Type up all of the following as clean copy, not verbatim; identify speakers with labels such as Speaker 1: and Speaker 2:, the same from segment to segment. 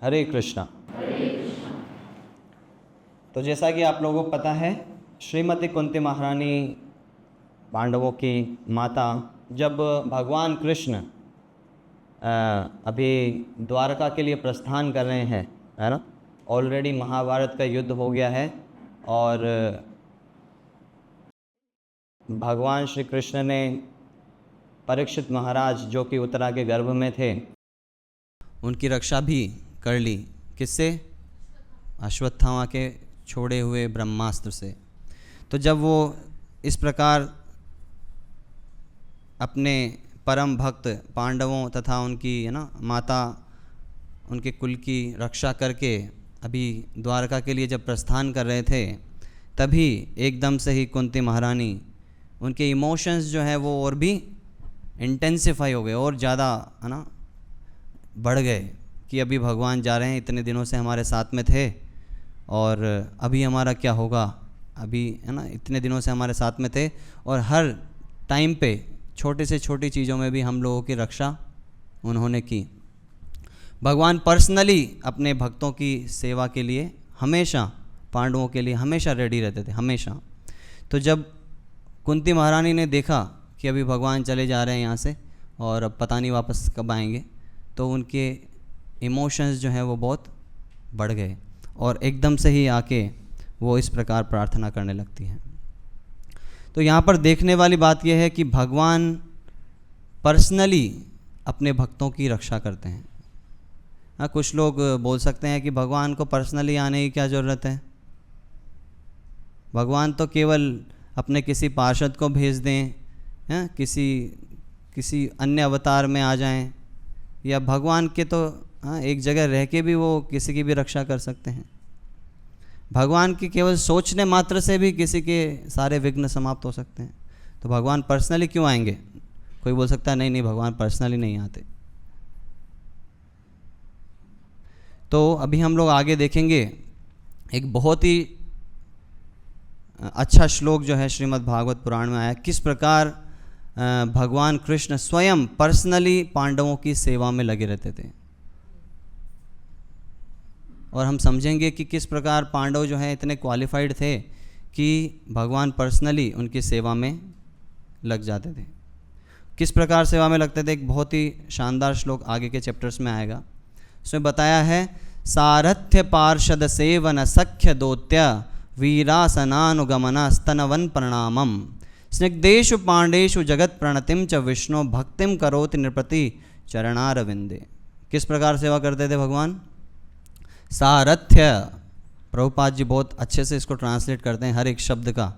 Speaker 1: हरे कृष्णा। तो जैसा कि आप लोगों को पता है, श्रीमती कुंती महारानी पांडवों की माता, जब भगवान कृष्ण अभी द्वारका के लिए प्रस्थान कर रहे हैं, है ना, ऑलरेडी महाभारत का युद्ध हो गया है और भगवान श्री कृष्ण ने परीक्षित महाराज जो कि उत्तरा के गर्भ में थे, उनकी रक्षा भी कर ली। किससे? अश्वत्थामा के छोड़े हुए ब्रह्मास्त्र से। तो जब वो इस प्रकार अपने परम भक्त पांडवों तथा उनकी माता, उनके कुल की रक्षा करके अभी द्वारका के लिए जब प्रस्थान कर रहे थे, तभी एकदम से ही कुंती महारानी, उनके इमोशंस जो है वो और भी इंटेंसिफाई हो गए और ज़्यादा बढ़ गए कि अभी भगवान जा रहे हैं, इतने दिनों से हमारे साथ में थे और अभी हमारा क्या होगा, अभी इतने दिनों से हमारे साथ में थे और हर टाइम पे छोटे से छोटी चीज़ों में भी हम लोगों की रक्षा उन्होंने की। भगवान पर्सनली अपने भक्तों की सेवा के लिए हमेशा, पांडवों के लिए हमेशा रेडी रहते थे, हमेशा। तो जब कुंती महारानी ने देखा कि अभी भगवान चले जा रहे हैं यहाँ से और अब पता नहीं वापस कब आएंगे, तो उनके इमोशंस जो हैं वो बहुत बढ़ गए और एकदम से ही आके वो इस प्रकार प्रार्थना करने लगती हैं। तो यहाँ पर देखने वाली बात यह है कि भगवान पर्सनली अपने भक्तों की रक्षा करते हैं। हाँ, कुछ लोग बोल सकते हैं कि भगवान को पर्सनली आने की क्या ज़रूरत है, भगवान तो केवल अपने किसी पार्षद को भेज दें, किसी अन्य अवतार में आ जाएं, या भगवान के तो एक जगह रह के भी वो किसी की भी रक्षा कर सकते हैं। भगवान की केवल सोचने मात्र से भी किसी के सारे विघ्न समाप्त हो सकते हैं। तो भगवान पर्सनली क्यों आएंगे? कोई बोल सकता है नहीं नहीं, भगवान पर्सनली नहीं आते। तो अभी हम लोग आगे देखेंगे एक बहुत ही अच्छा श्लोक जो है श्रीमद् भागवत पुराण में आया, किस प्रकार भगवान कृष्ण स्वयं पर्सनली पांडवों की सेवा में लगे रहते थे। और हम समझेंगे कि किस प्रकार पांडव जो हैं इतने क्वालिफाइड थे कि भगवान पर्सनली उनकी सेवा में लग जाते थे। किस प्रकार सेवा में लगते थे, एक बहुत ही शानदार श्लोक आगे के चैप्टर्स में आएगा। उसमें बताया है, सारथ्य पार्षद सेवन सख्य दोत्य वीरासनानुगमन स्तनवन प्रणामम स्निग्धेषु पांडेषु जगत प्रणतिम च विष्णु भक्तिम करोति नृपति चरणारविंदे। किस प्रकार सेवा करते थे भगवान? सारथ्य, प्रभुपाद जी बहुत अच्छे से इसको ट्रांसलेट करते हैं, हर एक शब्द का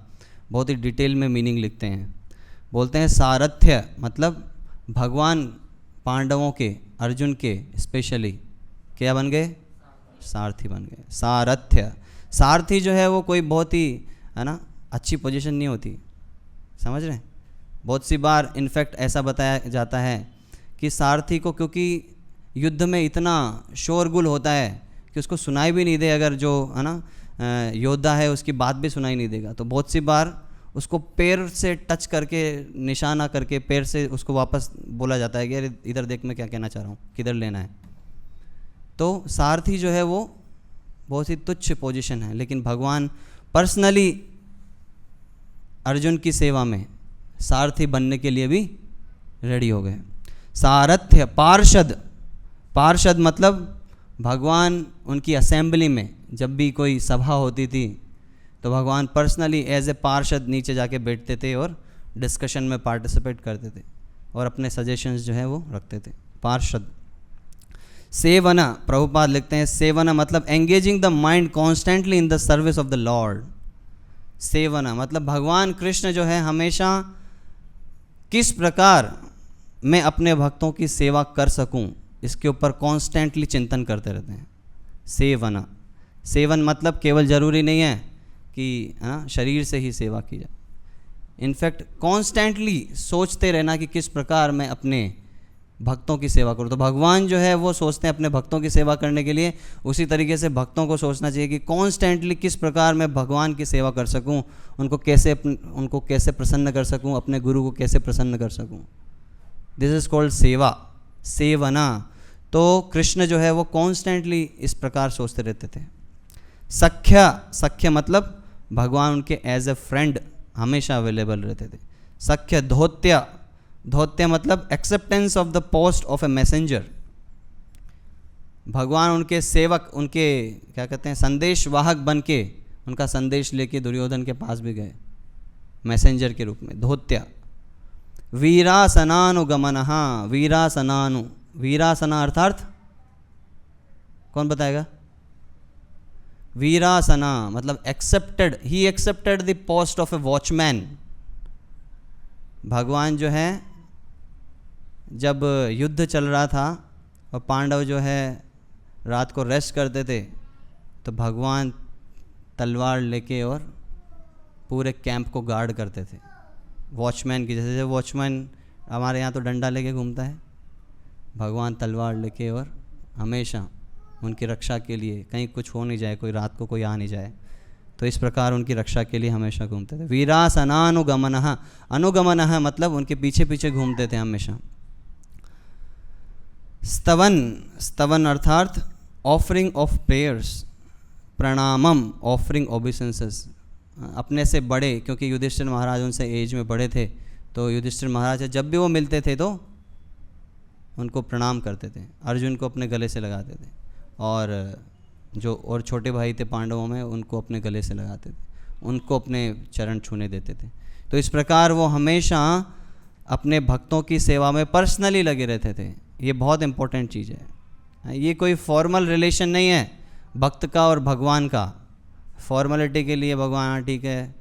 Speaker 1: बहुत ही डिटेल में मीनिंग लिखते हैं। बोलते हैं सारथ्य मतलब भगवान पांडवों के, अर्जुन के स्पेशली क्या बन गए? सारथी बन गए। सारथ्य, सारथी जो है वो कोई बहुत ही अच्छी पोजीशन नहीं होती, समझ रहे हैं? बहुत सी बार इनफैक्ट ऐसा बताया जाता है कि सारथी को, क्योंकि युद्ध में इतना शोरगुल होता है कि उसको सुनाई भी नहीं दे, अगर जो योद्धा है उसकी बात भी सुनाई नहीं देगा, तो बहुत सी बार उसको पैर से टच करके, निशाना करके पैर से उसको वापस बोला जाता है कि अरे इधर देख, मैं क्या कहना चाह रहा हूँ, किधर लेना है। तो सारथी जो है वो बहुत ही तुच्छ पोजीशन है, लेकिन भगवान पर्सनली अर्जुन की सेवा में सारथी बनने के लिए भी रेडी हो गए। सारथ्य पार्षद, पार्षद मतलब भगवान उनकी असेंबली में जब भी कोई सभा होती थी तो भगवान पर्सनली एज ए पार्षद नीचे जाके बैठते थे और डिस्कशन में पार्टिसिपेट करते थे और अपने सजेशंस जो है वो रखते थे। पार्षद। सेवना, प्रभुपाद लिखते हैं सेवना मतलब engaging the mind constantly in the service of the Lord. सेवना मतलब भगवान कृष्ण जो है हमेशा किस प्रकार मैं अपने भक्तों की सेवा कर सकूं, इसके ऊपर कॉन्स्टेंटली चिंतन करते रहते हैं। सेवना, सेवन मतलब केवल ज़रूरी नहीं है कि शरीर से ही सेवा की जाए, इनफैक्ट कॉन्स्टेंटली सोचते रहना कि किस प्रकार मैं अपने भक्तों की सेवा करूं। तो भगवान जो है वो सोचते हैं अपने भक्तों की सेवा करने के लिए, उसी तरीके से भक्तों को सोचना चाहिए कि कॉन्स्टेंटली किस प्रकार मैं भगवान की सेवा कर सकूं, उनको कैसे प्रसन्न कर सकूं, अपने गुरु को कैसे प्रसन्न कर सकूं। दिस इज़ कॉल्ड सेवा, सेवना। तो कृष्ण जो है वो कॉन्स्टेंटली इस प्रकार सोचते रहते थे। सख्य मतलब भगवान उनके एज ए फ्रेंड हमेशा अवेलेबल रहते थे। सख्य। धौत्य मतलब acceptance of the post of A messenger. भगवान उनके सेवक, उनके क्या कहते हैं, संदेश वाहक बन के उनका संदेश लेके दुर्योधन के पास भी गए मैसेंजर के रूप में। धौत्य। वीरासनानुगमनः। वीरासना अर्थात कौन बताएगा? वीरासना मतलब accepted, he accepted the post of A watchman. भगवान जो है जब युद्ध चल रहा था और पांडव जो है रात को रेस्ट करते थे, तो भगवान तलवार लेके और पूरे कैंप को गार्ड करते थे वॉचमैन की। जैसे वॉचमैन हमारे यहाँ तो डंडा लेके घूमता है, भगवान तलवार लेके और हमेशा उनकी रक्षा के लिए, कहीं कुछ हो नहीं जाए, कोई रात को कोई आ नहीं जाए, तो इस प्रकार उनकी रक्षा के लिए हमेशा घूमते थे। वीरासनानुगमनः। अनुगमनः मतलब उनके पीछे पीछे घूमते थे हमेशा। स्तवन अर्थात ऑफरिंग ऑफ प्रेयर्स। प्रणामम ऑफरिंग ओबिसेंसेस। अपने से बड़े, क्योंकि युधिष्ठिर महाराज उनसे एज में बड़े थे, तो युधिष्ठिर महाराज जब भी वो मिलते थे तो उनको प्रणाम करते थे। अर्जुन को अपने गले से लगाते थे, और जो और छोटे भाई थे पांडवों में उनको अपने गले से लगाते थे, उनको अपने चरण छूने देते थे। तो इस प्रकार वो हमेशा अपने भक्तों की सेवा में पर्सनली लगे रहते थे। ये बहुत इम्पोर्टेंट चीज़ है। ये कोई फॉर्मल रिलेशन नहीं है भक्त का और भगवान का। फॉर्मेलिटी के लिए भगवान, हाँ ठीक है,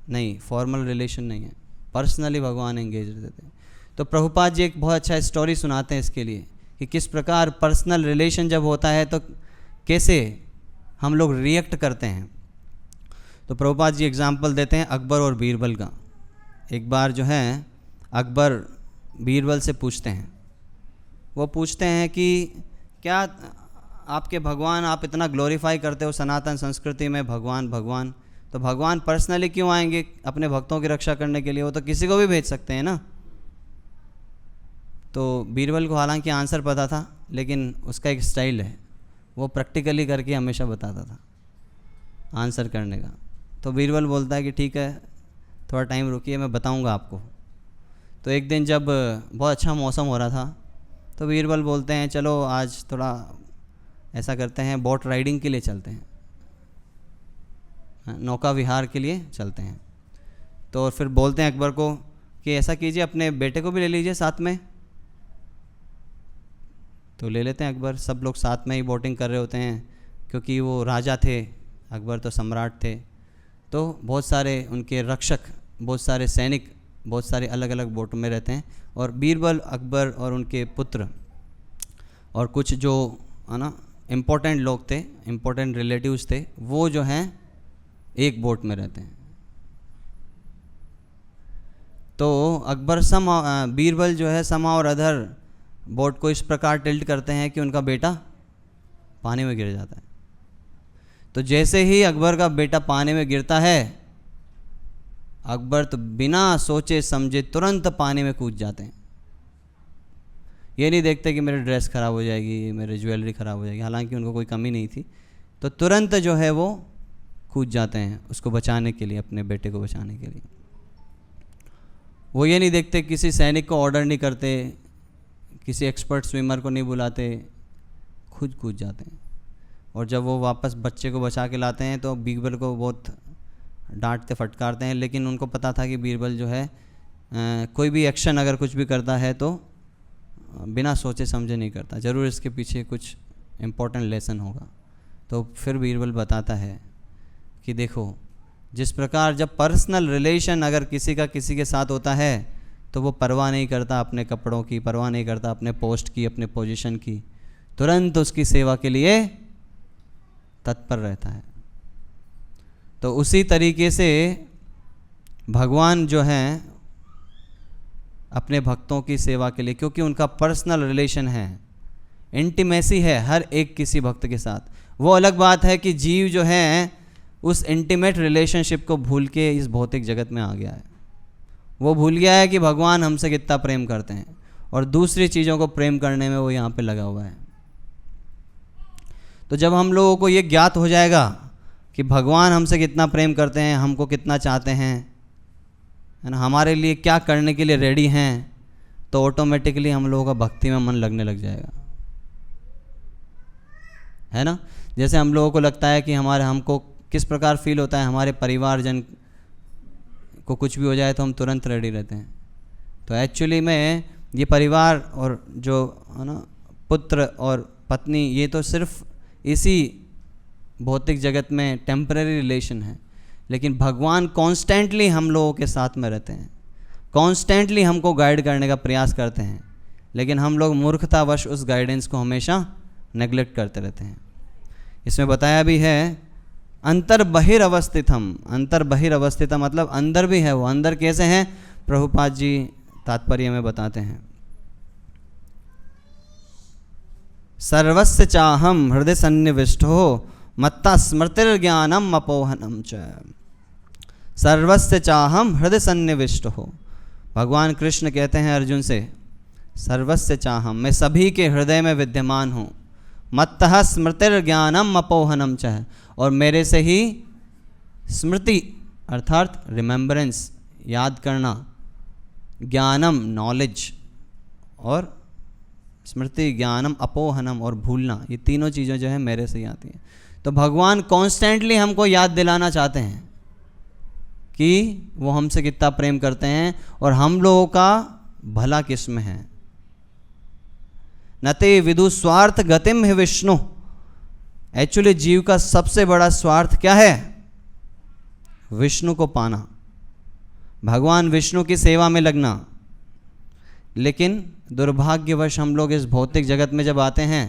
Speaker 1: नहीं, फॉर्मल रिलेशन नहीं है, पर्सनली भगवान एंगेज रहते थे। तो प्रभुपाद जी एक बहुत अच्छा स्टोरी सुनाते हैं इसके लिए कि किस प्रकार पर्सनल रिलेशन जब होता है तो कैसे हम लोग रिएक्ट करते हैं। तो प्रभुपाद जी एग्जाम्पल देते हैं अकबर और बीरबल का। एक बार जो है अकबर बीरबल से पूछते हैं, वो पूछते हैं कि क्या आपके भगवान, आप इतना ग्लोरीफाई करते हो सनातन संस्कृति में भगवान भगवान, तो भगवान पर्सनली क्यों आएंगे अपने भक्तों की रक्षा करने के लिए? वो तो किसी को भी भेज सकते हैं ना। तो बीरबल को हालांकि आंसर पता था, लेकिन उसका एक स्टाइल है, वो प्रैक्टिकली करके हमेशा बताता था आंसर करने का। तो बीरबल बोलता है कि ठीक है, थोड़ा टाइम रुकिए, मैं बताऊंगा आपको। तो एक दिन जब बहुत अच्छा मौसम हो रहा था, तो बीरबल बोलते हैं चलो आज थोड़ा ऐसा करते हैं, बोट राइडिंग के लिए चलते हैं, नौका विहार के लिए चलते हैं। तो फिर बोलते हैं अकबर को कि ऐसा कीजिए, अपने बेटे को भी ले लीजिए साथ में। तो ले लेते हैं अकबर, सब लोग साथ में ही बोटिंग कर रहे होते हैं, क्योंकि वो राजा थे, अकबर तो सम्राट थे। तो बहुत सारे उनके रक्षक, बहुत सारे सैनिक, बहुत सारे अलग अलग बोट में रहते हैं, और बीरबल, अकबर और उनके पुत्र और कुछ जो है ना इम्पोर्टेंट लोग थे, इम्पोर्टेंट रिलेटिव्स थे, वो जो हैं एक बोट में रहते हैं। तो अकबर बीरबल जो है समा और अधर बोट को इस प्रकार टिल्ट करते हैं कि उनका बेटा पानी में गिर जाता है। तो जैसे ही अकबर का बेटा पानी में गिरता है, अकबर तो बिना सोचे समझे तुरंत पानी में कूद जाते हैं। ये नहीं देखते कि मेरी ड्रेस ख़राब हो जाएगी, मेरी ज्वेलरी ख़राब हो जाएगी, हालांकि उनको कोई कमी नहीं थी। तो तुरंत जो है वो कूद जाते हैं उसको बचाने के लिए, अपने बेटे को बचाने के लिए। वो ये नहीं देखते, किसी सैनिक को ऑर्डर नहीं करते, किसी एक्सपर्ट स्विमर को नहीं बुलाते, खुद कूद जाते हैं। और जब वो वापस बच्चे को बचा के लाते हैं तो बीरबल को बहुत डांटते फटकारते हैं, लेकिन उनको पता था कि बीरबल जो है कोई भी एक्शन अगर कुछ भी करता है तो बिना सोचे समझे नहीं करता, ज़रूर इसके पीछे कुछ इम्पोर्टेंट लेसन होगा। तो फिर बीरबल बताता है कि देखो, जिस प्रकार जब पर्सनल रिलेशन अगर किसी का किसी के साथ होता है तो वो परवाह नहीं करता अपने कपड़ों की, परवाह नहीं करता अपने पोस्ट की, अपने पोजीशन की, तुरंत उसकी सेवा के लिए तत्पर रहता है। तो उसी तरीके से भगवान जो हैं अपने भक्तों की सेवा के लिए, क्योंकि उनका पर्सनल रिलेशन है, इंटीमेसी है हर एक किसी भक्त के साथ। वो अलग बात है कि जीव जो है उस इंटीमेट रिलेशनशिप को भूल के इस भौतिक जगत में आ गया है। वो भूल गया है कि भगवान हमसे कितना प्रेम करते हैं, और दूसरी चीज़ों को प्रेम करने में वो यहाँ पे लगा हुआ है। तो जब हम लोगों को ये ज्ञात हो जाएगा कि भगवान हमसे कितना प्रेम करते हैं, हमको कितना चाहते हैं, है ना, हमारे लिए क्या करने के लिए रेडी हैं, तो ऑटोमेटिकली हम लोगों का भक्ति में मन लगने लग जाएगा, है ना। जैसे हम लोगों को लगता है कि हमको किस प्रकार फील होता है, हमारे परिवारजन को कुछ भी हो जाए तो हम तुरंत रेडी रहते हैं। तो एक्चुअली में ये परिवार और जो है ना पुत्र और पत्नी, ये तो सिर्फ इसी भौतिक जगत में टेम्पररी रिलेशन है, लेकिन भगवान कॉन्स्टेंटली हम लोगों के साथ में रहते हैं, कॉन्स्टेंटली हमको गाइड करने का प्रयास करते हैं, लेकिन हम लोग मूर्खतावश उस गाइडेंस को हमेशा नेग्लेक्ट करते रहते हैं। इसमें बताया भी है अंतर बहिरवस्थितम, अंतर बहिरवस्थितम मतलब अंदर भी है वो। अंदर कैसे हैं, प्रभुपाद जी तात्पर्य में बताते हैं, सर्वस्य चाहम हृदय सन्निविष्टो मत्ता स्मृतिर्ज्ञानम अपोहनम च। सर्वस्य चाहम हृदय सन्निविष्टो, भगवान कृष्ण कहते हैं अर्जुन से, सर्वस्य चाहम, मैं सभी के हृदय में विद्यमान हूँ, मत्तः स्मृतिर्ज्ञानम अपोहनम च, और मेरे से ही स्मृति अर्थात रिमेम्बरेंस, याद करना, ज्ञानम नॉलेज, और स्मृति ज्ञानम अपोहनम और भूलना, ये तीनों चीज़ें जो है मेरे से ही आती हैं। तो भगवान कॉन्स्टेंटली हमको याद दिलाना चाहते हैं कि वो हमसे कितना प्रेम करते हैं और हम लोगों का भला किस में है। नते विदु स्वार्थ गतिम है विष्णु, एक्चुअली जीव का सबसे बड़ा स्वार्थ क्या है, विष्णु को पाना, भगवान विष्णु की सेवा में लगना। लेकिन दुर्भाग्यवश हम लोग इस भौतिक जगत में जब आते हैं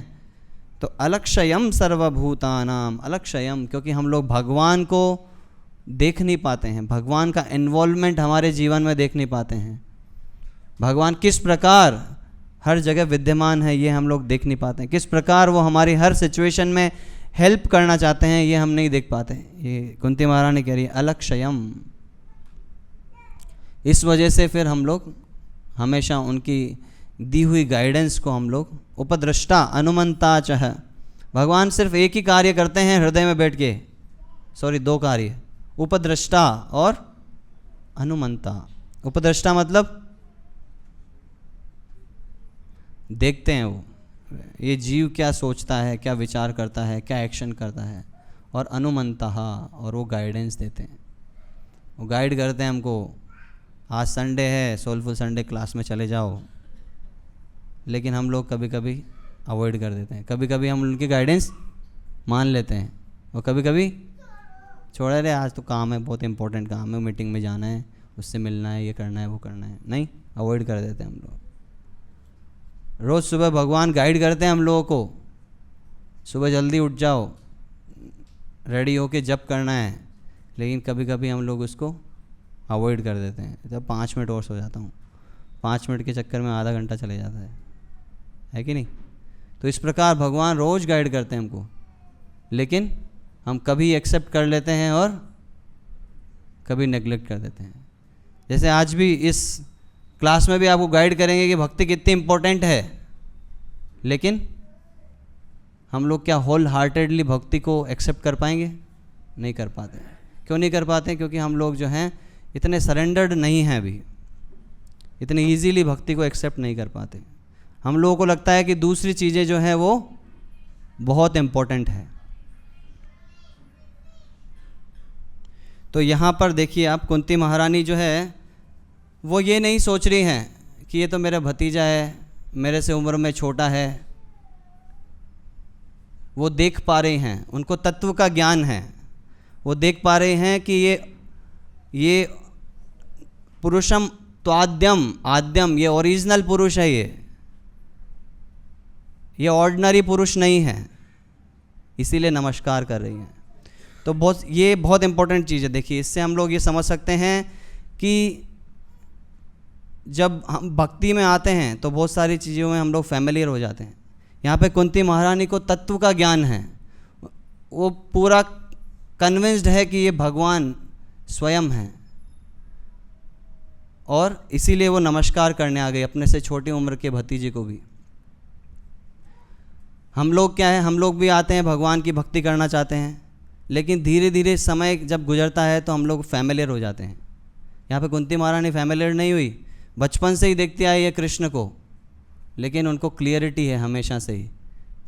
Speaker 1: तो अलक्षयम सर्वभूतानाम, अलक्षयम, क्योंकि हम लोग भगवान को देख नहीं पाते हैं, भगवान का इन्वॉल्वमेंट हमारे जीवन में देख नहीं पाते हैं, भगवान किस प्रकार हर जगह विद्यमान है ये हम लोग देख नहीं पाते हैं, किस प्रकार वो हमारी हर सिचुएशन में हेल्प करना चाहते हैं ये हम नहीं देख पाते। ये कुंती महारानी कह रही है अलक्षयम। इस वजह से फिर हम लोग हमेशा उनकी दी हुई गाइडेंस को हम लोग उपद्रष्टा अनुमंता चाह, भगवान सिर्फ एक ही कार्य करते हैं हृदय में बैठ के, सॉरी दो कार्य, उपद्रष्टा और अनुमंता। उपद्रष्टा मतलब देखते हैं वो ये जीव क्या सोचता है, क्या विचार करता है, क्या एक्शन करता है, और अनुमंता, और वो गाइडेंस देते हैं, वो गाइड करते हैं हमको, आज संडे है सोलफुल संडे क्लास में चले जाओ, लेकिन हम लोग कभी कभी अवॉइड कर देते हैं, कभी कभी हम उनकी गाइडेंस मान लेते हैं और कभी कभी छोड़ा रहे, आज तो काम है, बहुत इंपॉर्टेंट काम है, मीटिंग में जाना है, उससे मिलना है, ये करना है, वो करना है, नहीं, अवॉइड कर देते हैं हम लोग। रोज़ सुबह भगवान गाइड करते हैं हम लोगों को, सुबह जल्दी उठ जाओ, रेडी होके जप करना है, लेकिन कभी कभी हम लोग उसको अवॉइड कर देते हैं। जब 5 मिनट और सो जाता हूँ, 5 मिनट के चक्कर में आधा घंटा चले जाता है कि नहीं। तो इस प्रकार भगवान रोज़ गाइड करते हैं हमको, लेकिन हम कभी एक्सेप्ट कर लेते हैं और कभी नेग्लेक्ट कर देते हैं। जैसे आज भी इस क्लास में भी आपको गाइड करेंगे कि भक्ति कितनी इम्पोर्टेंट है, लेकिन हम लोग क्या होल हार्टेडली भक्ति को एक्सेप्ट कर पाएंगे? नहीं कर पाते। क्यों नहीं कर पाते? क्योंकि हम लोग जो हैं इतने सरेंडर्ड नहीं हैं, अभी इतने ईजीली भक्ति को एक्सेप्ट नहीं कर पाते। हम लोगों को लगता है कि दूसरी चीज़ें जो हैं वो बहुत इम्पोर्टेंट है। तो यहाँ पर देखिए आप, कुंती महारानी जो है वो ये नहीं सोच रही हैं कि ये तो मेरा भतीजा है, मेरे से उम्र में छोटा है। वो देख पा रही हैं, उनको तत्व का ज्ञान है, वो देख पा रहे हैं कि ये पुरुषम तो आद्यम, ये ओरिजिनल पुरुष है, ये ऑर्डिनरी पुरुष नहीं है, इसीलिए नमस्कार कर रही हैं। तो ये बहुत इंपॉर्टेंट चीज़ है। देखिए, इससे हम लोग ये समझ सकते हैं कि जब हम भक्ति में आते हैं तो बहुत सारी चीज़ों में हम लोग फैमिलियर हो जाते हैं। यहाँ पे कुंती महारानी को तत्व का ज्ञान है, वो पूरा कन्विंस्ड है कि ये भगवान स्वयं है। और इसीलिए वो नमस्कार करने आ गए अपने से छोटी उम्र के भतीजे को भी। हम लोग क्या है, हम लोग भी आते हैं, भगवान की भक्ति करना चाहते हैं, लेकिन धीरे धीरे समय जब गुजरता है तो हम लोग फैमिलियर हो जाते हैं। यहाँ पे कुंती महारानी फैमिलियर नहीं हुई, बचपन से ही देखती आई है कृष्ण को, लेकिन उनको क्लियरिटी है हमेशा से ही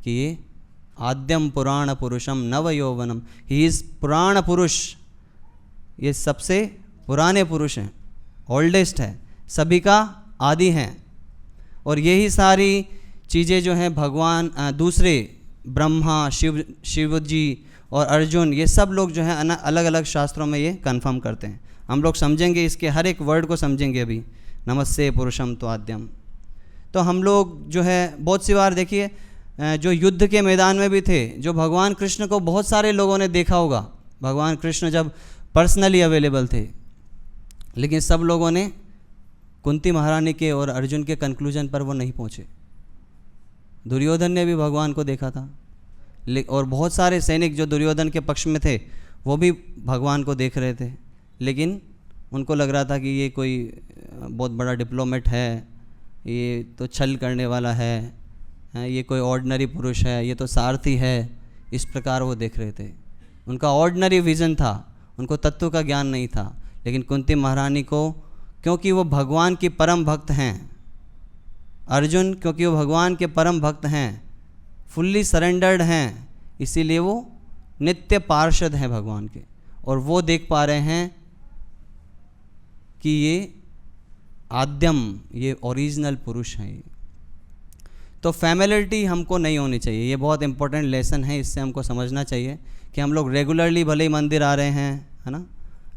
Speaker 1: कि ये आद्यम पुराण पुरुषम नव यौवनम, ही इज़ पुराण पुरुष, ये सबसे पुराने पुरुष हैं, ओल्डेस्ट है, सभी का आदि हैं। और यही सारी चीज़ें जो हैं भगवान दूसरे ब्रह्मा, शिव जी और अर्जुन, ये सब लोग जो हैं अलग अलग शास्त्रों में ये कंफर्म करते हैं। हम लोग समझेंगे, इसके हर एक वर्ड को समझेंगे अभी, नमस्ते पुरुषम तो आद्यम। तो हम लोग जो है बहुत सी बार देखिए, जो युद्ध के मैदान में भी थे, जो भगवान कृष्ण को बहुत सारे लोगों ने देखा होगा, भगवान कृष्ण जब पर्सनली अवेलेबल थे, लेकिन सब लोगों ने कुंती महारानी के और अर्जुन के कंक्लूजन पर वो नहीं पहुँचे। दुर्योधन ने भी भगवान को देखा था, और बहुत सारे सैनिक जो दुर्योधन के पक्ष में थे वो भी भगवान को देख रहे थे, लेकिन उनको लग रहा था कि ये कोई बहुत बड़ा डिप्लोमेट है, ये तो छल करने वाला है, ये कोई ऑर्डिनरी पुरुष है, ये तो सारथी है, इस प्रकार वो देख रहे थे। उनका ऑर्डिनरी विज़न था, उनको तत्व का ज्ञान नहीं था। लेकिन कुंती महारानी को, क्योंकि वो भगवान की परम भक्त हैं, अर्जुन क्योंकि वो भगवान के परम भक्त हैं, फुल्ली सरेंडर्ड हैं, इसीलिए वो नित्य पार्षद हैं भगवान के, और वो देख पा रहे हैं कि ये आद्यम, ये ओरिजिनल पुरुष हैं। ये तो फैमिलियरिटी हमको नहीं होनी चाहिए, ये बहुत इंपॉर्टेंट लेसन है, इससे हमको समझना चाहिए कि हम लोग रेगुलरली भले ही मंदिर आ रहे हैं, है ना,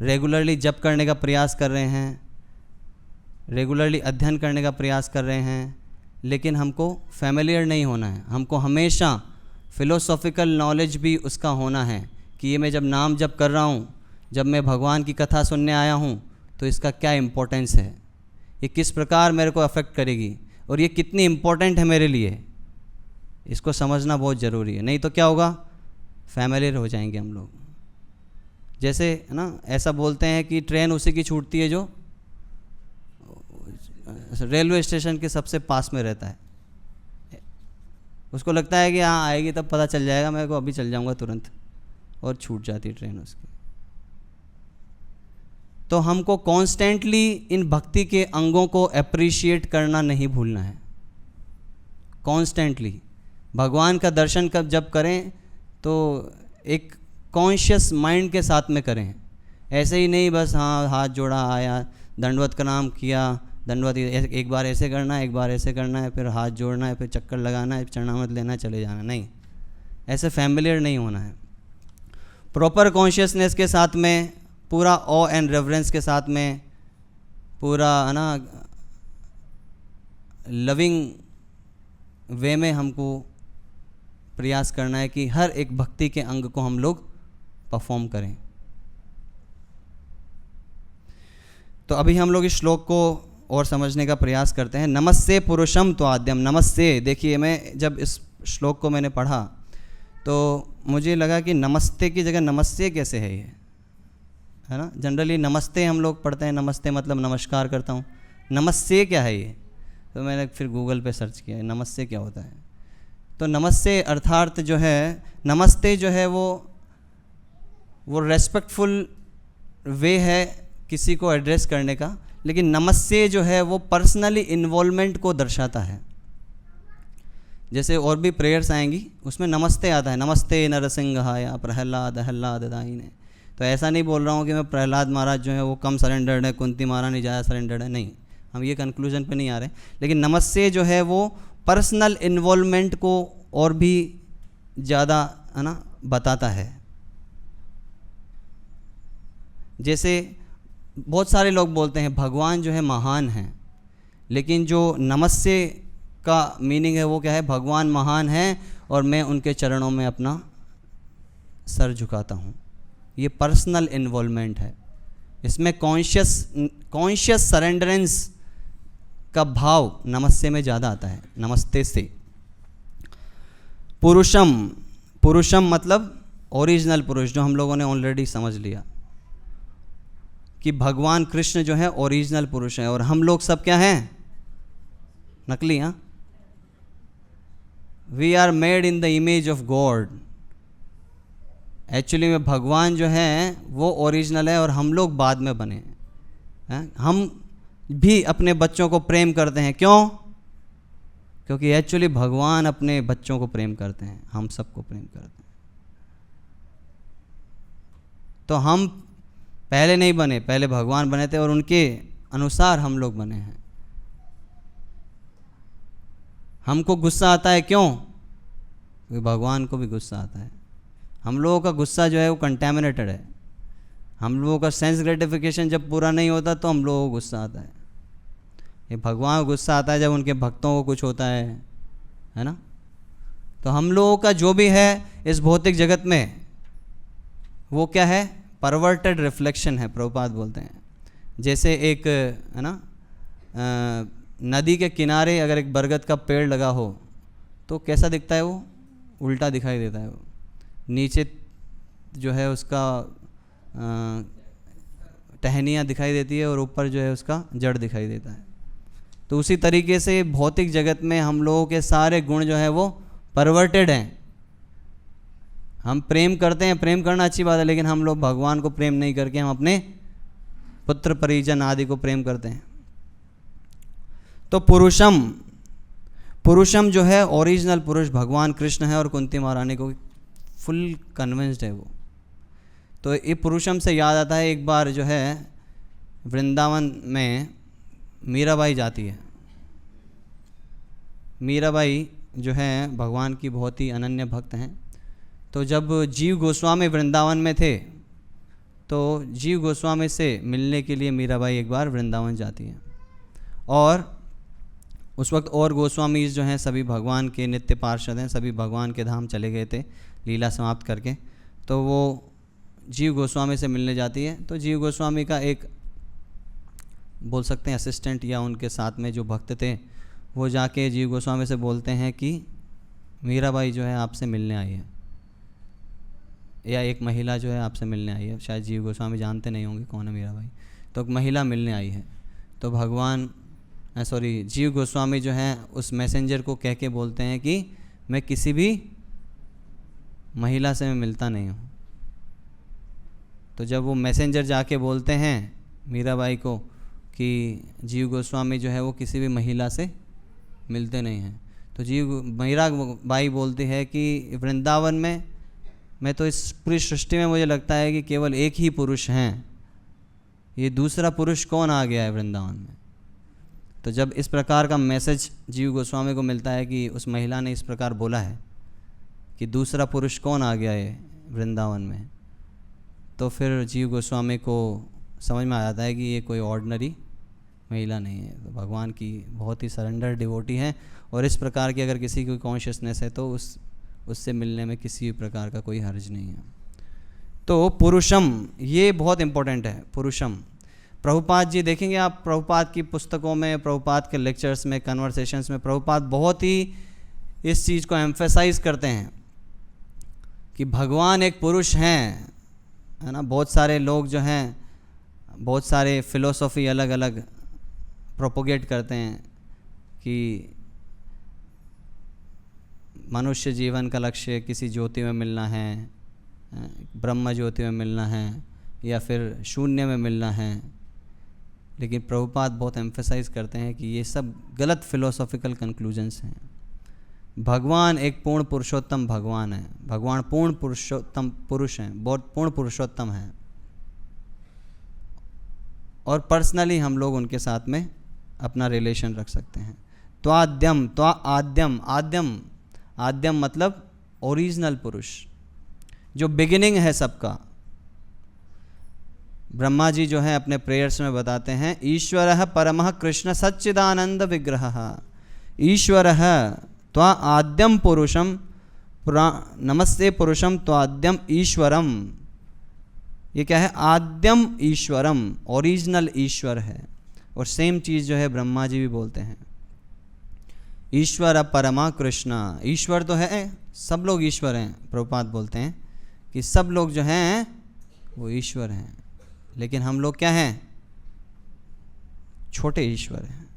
Speaker 1: रेगुलरली जप करने का प्रयास कर रहे हैं, रेगुलरली अध्ययन करने का प्रयास कर रहे हैं, लेकिन हमको फैमिलियर नहीं होना है। हमको हमेशा फ़िलोसॉफ़िकल नॉलेज भी उसका होना है कि ये मैं जब नाम जप कर रहा हूँ, जब मैं भगवान की कथा सुनने आया हूँ, तो इसका क्या इम्पोर्टेंस है, ये किस प्रकार मेरे को अफेक्ट करेगी, और ये कितनी इम्पोर्टेंट है मेरे लिए, इसको समझना बहुत ज़रूरी है। नहीं तो क्या होगा, फैमिलियर हो जाएंगे हम लोग। जैसे है ना, ऐसा बोलते हैं कि ट्रेन उसी की छूटती है जो रेलवे स्टेशन के सबसे पास में रहता है। उसको लगता है कि हाँ आएगी तब पता चल जाएगा मेरे को, अभी चल जाऊंगा तुरंत, और छूट जाती है ट्रेन उसकी। तो हमको कॉन्स्टेंटली इन भक्ति के अंगों को अप्रिशिएट करना नहीं भूलना है। कॉन्स्टेंटली भगवान का दर्शन जब करें तो एक कॉन्शियस माइंड के साथ में करें, ऐसे ही नहीं बस हाँ हाथ जोड़ा आया, दंडवत का नाम किया, दंडवत एक बार ऐसे करना है, एक बार ऐसे करना है, फिर हाथ जोड़ना है, फिर चक्कर लगाना है, चरणामृत लेना है, चले जाना, नहीं, ऐसे फैमिलियर नहीं होना है। प्रॉपर कॉन्शियसनेस के साथ में, पूरा ऑ एंड रेवरेंस के साथ में, पूरा है ना लविंग वे में हमको प्रयास करना है कि हर एक भक्ति के अंग को हम लोग परफॉर्म करें। तो अभी हम लोग इस श्लोक को और समझने का प्रयास करते हैं। नमस्ते पुरुषम तो आद्यम। नमस्ते, देखिए मैं जब इस श्लोक को मैंने पढ़ा तो मुझे लगा कि नमस्ते की जगह नमस्ते कैसे है ये, है ना। जनरली नमस्ते हम लोग पढ़ते हैं, नमस्ते मतलब नमस्कार करता हूँ, नमस्ते क्या है ये, तो मैंने फिर गूगल पे सर्च किया नमस्ते क्या होता है। तो नमस्ते अर्थात जो है, नमस्ते जो है वो रेस्पेक्टफुल वे है किसी को एड्रेस करने का, लेकिन नमस्ते जो है वो पर्सनली इन्वॉल्वमेंट को दर्शाता है। जैसे और भी प्रेयर्स आएंगी उसमें नमस्ते आता है, नमस्ते नरसिंहाय प्रहलाद दाहिने। तो ऐसा नहीं बोल रहा हूँ कि मैं प्रहलाद महाराज जो है वो कम सरेंडर्ड है, कुंती महारानी ज़्यादा सरेंडर्ड है, नहीं, हम ये कंक्लूजन पे नहीं आ रहे। लेकिन नमस्ते जो है वो पर्सनल इन्वॉल्वमेंट को और भी ज़्यादा है ना बताता है। जैसे बहुत सारे लोग बोलते हैं भगवान जो है महान है, लेकिन जो नमस्ते का मीनिंग है वो क्या है, भगवान महान है और मैं उनके चरणों में अपना सर झुकाता हूँ। ये पर्सनल इन्वॉल्वमेंट है, इसमें कॉन्शियस सरेंडरेंस का भाव नमस्ते में ज़्यादा आता है, नमस्ते से। पुरुषम मतलब ओरिजिनल पुरुष, जो हम लोगों ने ऑलरेडी समझ लिया। कि भगवान कृष्ण जो है ओरिजिनल पुरुष है और हम लोग सब क्या हैं, नकली। हाँ, we are made in the image of God. Actually में भगवान जो है वो ओरिजिनल है और हम लोग बाद में बने हैं। हम भी अपने बच्चों को प्रेम करते हैं, क्यों? क्योंकि एक्चुअली भगवान अपने बच्चों को प्रेम करते हैं, हम सबको प्रेम करते हैं। तो हम पहले नहीं बने, पहले भगवान बने थे और उनके अनुसार हम लोग बने हैं। हमको गुस्सा आता है, क्यों? क्योंकि भगवान को भी गुस्सा आता है। हम लोगों का गुस्सा जो है वो कंटेमिनेटेड है। हम लोगों का सेंस ग्रेटिफिकेशन जब पूरा नहीं होता तो हम लोगों को गुस्सा आता है। ये भगवान को गुस्सा आता है जब उनके भक्तों को कुछ होता है ना। तो हम लोगों का जो भी है इस भौतिक जगत में वो क्या है, परवर्टेड रिफ्लेक्शन है, प्रभुपाद बोलते हैं। जैसे एक है ना नदी के किनारे अगर एक बरगद का पेड़ लगा हो तो कैसा दिखता है, वो उल्टा दिखाई देता है। वो नीचे जो है उसका टहनियाँ दिखाई देती है और ऊपर जो है उसका जड़ दिखाई देता है। तो उसी तरीके से भौतिक जगत में हम लोगों के सारे गुण जो है वो परवर्टेड हैं। हम प्रेम करते हैं, प्रेम करना अच्छी बात है, लेकिन हम लोग भगवान को प्रेम नहीं करके हम अपने पुत्र परिजन आदि को प्रेम करते हैं। तो पुरुषम जो है ओरिजिनल पुरुष भगवान कृष्ण है और कुंती महारानी को फुल कन्विंस्ड है वो। तो ये पुरुषम से याद आता है, एक बार जो है वृंदावन में मीराबाई जाती है। मीराबाई जो है भगवान की बहुत ही अनन्य भक्त हैं। तो जब जीव गोस्वामी वृंदावन में थे तो जीव गोस्वामी से मिलने के लिए मीराबाई एक बार वृंदावन जाती है। और उस वक्त और गोस्वामी जो हैं सभी भगवान के नित्य पार्षद हैं, सभी भगवान के धाम चले गए थे लीला समाप्त करके। तो वो जीव गोस्वामी से मिलने जाती है। तो जीव गोस्वामी का एक बोल सकते हैं असिस्टेंट या उनके साथ में जो भक्त थे वो जाके जीव गोस्वामी से बोलते हैं कि मीराबाई जो है आपसे मिलने आई है, या एक महिला जो है आपसे मिलने आई है। शायद जीव गोस्वामी जानते नहीं होंगे कौन है मीराबाई। तो एक महिला मिलने आई है। तो जीव गोस्वामी जो हैं उस मैसेंजर को कह के बोलते हैं कि मैं किसी भी महिला से मैं मिलता नहीं हूँ। तो जब वो मैसेंजर जाके बोलते हैं मीराबाई को कि जीव गोस्वामी जो है वो किसी भी महिला से मिलते नहीं हैं, तो मीराबाई बोलती है कि वृंदावन में मैं तो इस पूरी सृष्टि में मुझे लगता है कि केवल एक ही पुरुष हैं, ये दूसरा पुरुष कौन आ गया है वृंदावन में। तो जब इस प्रकार का मैसेज जीव गोस्वामी को मिलता है कि उस महिला ने इस प्रकार बोला है कि दूसरा पुरुष कौन आ गया है वृंदावन में, तो फिर जीव गोस्वामी को समझ में आ जाता है कि ये कोई ऑर्डिनरी महिला नहीं है, तो भगवान की बहुत ही सरेंडर डिवोटी है। और इस प्रकार की अगर किसी की कॉन्शियसनेस है तो उससे मिलने में किसी भी प्रकार का कोई हर्ज नहीं है। तो पुरुषम ये बहुत इम्पोर्टेंट है। पुरुषम प्रभुपाद जी देखेंगे आप, प्रभुपाद की पुस्तकों में, प्रभुपाद के लेक्चर्स में, कन्वर्सेशंस में प्रभुपाद बहुत ही इस चीज़ को एम्फेसाइज करते हैं कि भगवान एक पुरुष हैं, है ना। बहुत सारे लोग जो हैं, बहुत सारे फिलोसॉफी अलग अलग प्रोपोगेट करते हैं कि मनुष्य जीवन का लक्ष्य किसी ज्योति में मिलना है, ब्रह्म ज्योति में मिलना है, या फिर शून्य में मिलना है। लेकिन प्रभुपाद बहुत एम्फेसाइज करते हैं कि ये सब गलत फिलोसॉफिकल कंक्लूजन्स हैं। भगवान एक पूर्ण पुरुषोत्तम भगवान है, भगवान पूर्ण पुरुषोत्तम पुरुष हैं, बहुत पूर्ण पुरुषोत्तम हैं। और पर्सनली हम लोग उनके साथ में अपना रिलेशन रख सकते हैं। आद्यम मतलब ओरिजिनल पुरुष, जो बिगिनिंग है सबका। ब्रह्मा जी जो है अपने प्रेयर्स में बताते हैं, ईश्वरः परमः कृष्ण सच्चिदानंद विग्रहः, ईश्वरः त्वा आद्यम पुरुषम नमस्ते पुरुषम त्वाद्यम ईश्वरम। ये क्या है? आद्यम ईश्वरम, ओरिजिनल ईश्वर है। और सेम चीज़ जो है ब्रह्मा जी भी बोलते हैं, ईश्वर परमा कृष्ण। ईश्वर तो है, सब लोग ईश्वर हैं। प्रभुपाद बोलते हैं कि सब लोग जो हैं वो ईश्वर हैं। लेकिन हम लोग क्या हैं, छोटे ईश्वर हैं।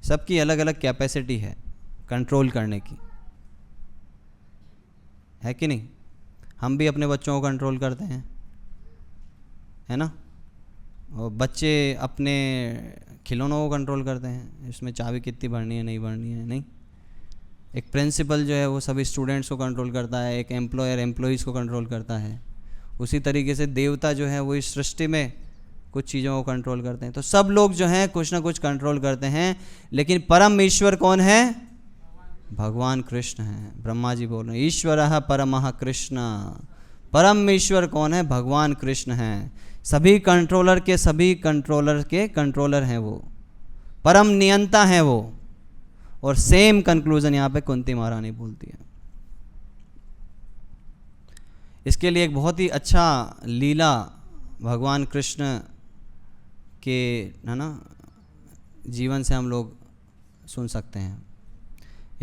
Speaker 1: सबकी अलग अलग कैपेसिटी है कंट्रोल करने की, है कि नहीं? हम भी अपने बच्चों को कंट्रोल करते हैं, है ना? और बच्चे अपने खिलौनों को कंट्रोल करते हैं, इसमें चाबी कितनी भरनी है नहीं भरनी है, नहीं। एक प्रिंसिपल जो है वो सभी स्टूडेंट्स को कंट्रोल करता है, एक एम्प्लॉयर एम्प्लॉइज़ को कंट्रोल करता है। उसी तरीके से देवता जो है वो इस सृष्टि में कुछ चीज़ों को कंट्रोल करते हैं। तो सब लोग जो हैं कुछ ना कुछ कंट्रोल करते हैं, लेकिन परम ईश्वर कौन है? भगवान कृष्ण हैं। ब्रह्मा जी बोल रहे हैं ईश्वरः परमः कृष्ण। परम ईश्वर कौन है? भगवान कृष्ण हैं। सभी कंट्रोलर के कंट्रोलर हैं वो, परम नियंता हैं वो। और सेम कंक्लूजन यहाँ पे कुंती महारानी बोलती है। इसके लिए एक बहुत ही अच्छा लीला भगवान कृष्ण के, है ना, जीवन से हम लोग सुन सकते हैं।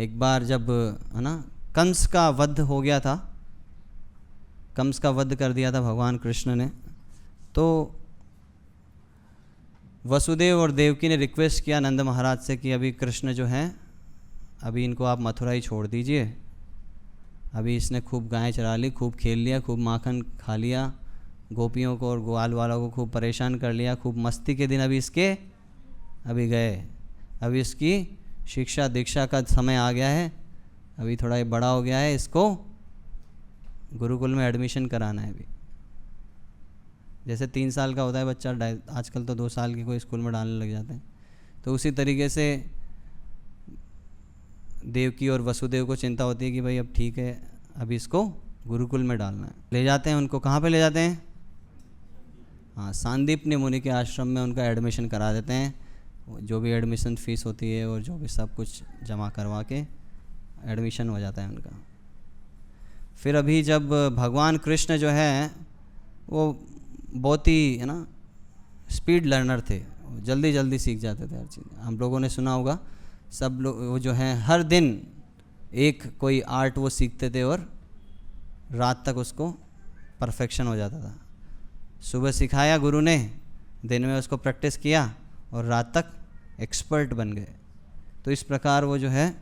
Speaker 1: एक बार जब, है ना, कंस का वध हो गया था, कंस का वध कर दिया था भगवान कृष्ण ने, तो वसुदेव और देवकी ने रिक्वेस्ट किया नंद महाराज से कि अभी कृष्ण जो हैं, अभी इनको आप मथुरा ही छोड़ दीजिए। अभी इसने खूब गायें चरा ली, खूब खेल लिया, खूब माखन खा लिया, गोपियों को और ग्वाल वालों को खूब परेशान कर लिया, खूब मस्ती के दिन अभी गए। अभी इसकी शिक्षा दीक्षा का समय आ गया है, अभी थोड़ा ये बड़ा हो गया है, इसको गुरुकुल में एडमिशन कराना है। अभी जैसे 3 साल का होता है बच्चा, आजकल तो 2 साल के कोई स्कूल में डालने लग जाते हैं। तो उसी तरीके से देवकी और वसुदेव को चिंता होती है कि भाई अब ठीक है, अभी इसको गुरुकुल में डालना है। ले जाते हैं उनको, कहाँ पे ले जाते हैं? हाँ, सांदीपनि मुनि के आश्रम में उनका एडमिशन करा देते हैं। जो भी एडमिशन फ़ीस होती है और जो भी सब कुछ जमा करवा के एडमिशन हो जाता है उनका। फिर अभी जब भगवान कृष्ण जो है वो बहुत ही, है ना, स्पीड लर्नर थे, जल्दी जल्दी सीख जाते थे हर चीज़। हम लोगों ने सुना होगा, सब लोग वो जो हैं हर दिन एक कोई आर्ट वो सीखते थे और रात तक उसको परफेक्शन हो जाता था। सुबह सिखाया गुरु ने, दिन में उसको प्रैक्टिस किया और रात तक एक्सपर्ट बन गए। तो इस प्रकार वो जो है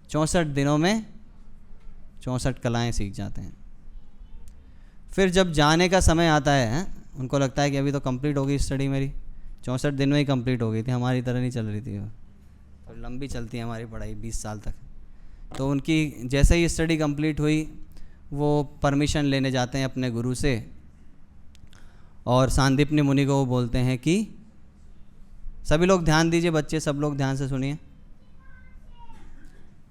Speaker 1: 64 दिनों में 64 कलाएं सीख जाते हैं। फिर जब जाने का समय आता है, उनको लगता है कि अभी तो कंप्लीट हो गई स्टडी मेरी, 64 दिन में ही कंप्लीट हो गई थी, हमारी तरह नहीं चल रही थी वो, तो लंबी चलती है हमारी पढ़ाई 20 साल तक। तो उनकी जैसे ही स्टडी कंप्लीट हुई, वो परमिशन लेने जाते हैं अपने गुरु से, और सांदीपनि मुनि को वो बोलते हैं कि सभी लोग ध्यान दीजिए, बच्चे सब लोग ध्यान से सुनिए।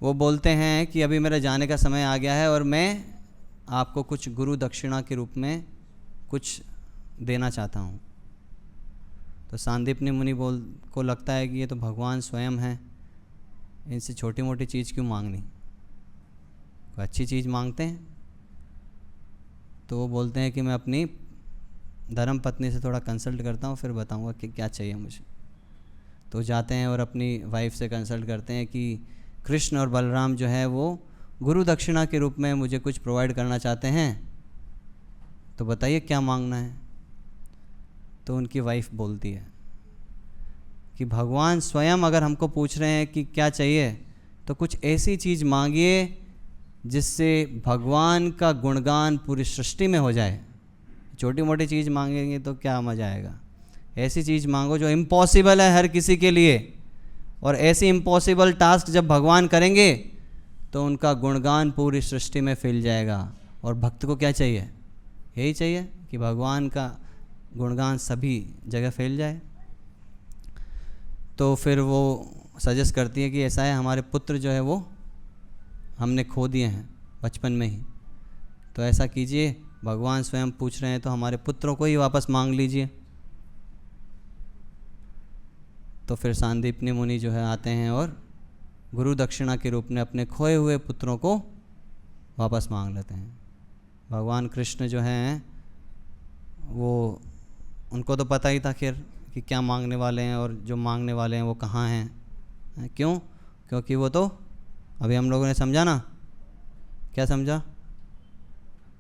Speaker 1: वो बोलते हैं कि अभी मेरे जाने का समय आ गया है और मैं आपको कुछ गुरु दक्षिणा के रूप में कुछ देना चाहता हूँ। तो सांदीपनि मुनि को लगता है कि ये तो भगवान स्वयं है, इनसे छोटी मोटी चीज़ क्यों मांगनी, कोई अच्छी चीज़ मांगते हैं। तो वो बोलते हैं कि मैं अपनी धर्म पत्नी से थोड़ा कंसल्ट करता हूँ, फिर बताऊँगा कि क्या चाहिए मुझे। तो जाते हैं और अपनी वाइफ से कंसल्ट करते हैं कि कृष्ण और बलराम जो है वो गुरु दक्षिणा के रूप में मुझे कुछ प्रोवाइड करना चाहते हैं, तो बताइए क्या मांगना है। तो उनकी वाइफ बोलती है कि भगवान स्वयं अगर हमको पूछ रहे हैं कि क्या चाहिए, तो कुछ ऐसी चीज़ मांगिए जिससे भगवान का गुणगान पूरी सृष्टि में हो जाए। छोटी मोटी चीज़ मांगेंगे तो क्या मज़ा आएगा। ऐसी चीज़ मांगो जो इम्पॉसिबल है हर किसी के लिए, और ऐसी इम्पॉसिबल टास्क जब भगवान करेंगे तो उनका गुणगान पूरी सृष्टि में फैल जाएगा। और भक्त को क्या चाहिए? यही चाहिए कि भगवान का गुणगान सभी जगह फैल जाए। तो फिर वो सजेस्ट करती है कि ऐसा है, हमारे पुत्र जो है वो हमने खो दिए हैं बचपन में ही, तो ऐसा कीजिए, भगवान स्वयं पूछ रहे हैं तो हमारे पुत्रों को ही वापस मांग लीजिए। तो फिर सांदीपनि मुनि जो है आते हैं और गुरु दक्षिणा के रूप में अपने खोए हुए पुत्रों को वापस मांग लेते हैं। भगवान कृष्ण जो हैं वो, उनको तो पता ही था खैर कि क्या मांगने वाले हैं, और जो मांगने वाले हैं वो कहाँ हैं। क्यों? क्योंकि वो तो अभी हम लोगों ने समझा ना, क्या समझा?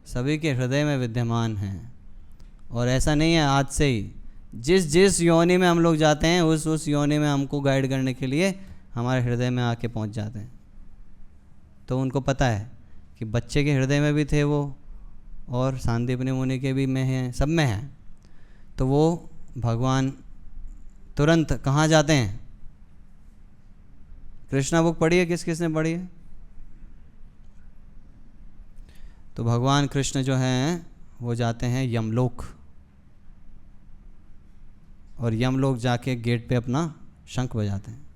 Speaker 1: सभी के हृदय में विद्यमान हैं। और ऐसा नहीं है आज से ही, जिस जिस योनि में हम लोग जाते हैं उस योनि में हमको गाइड करने के लिए हमारे हृदय में आके पहुंच जाते हैं। तो उनको पता है कि बच्चे के हृदय में भी थे वो, और सांदीपनि मुनि के भी में हैं, सब में हैं। तो वो भगवान तुरंत कहाँ जाते हैं? कृष्णा बुक पढ़ी है? किस किस ने पढ़ी है? तो भगवान कृष्ण जो हैं वो जाते हैं यमलोक, और यमलोक जाके गेट पे अपना शंख बजाते हैं।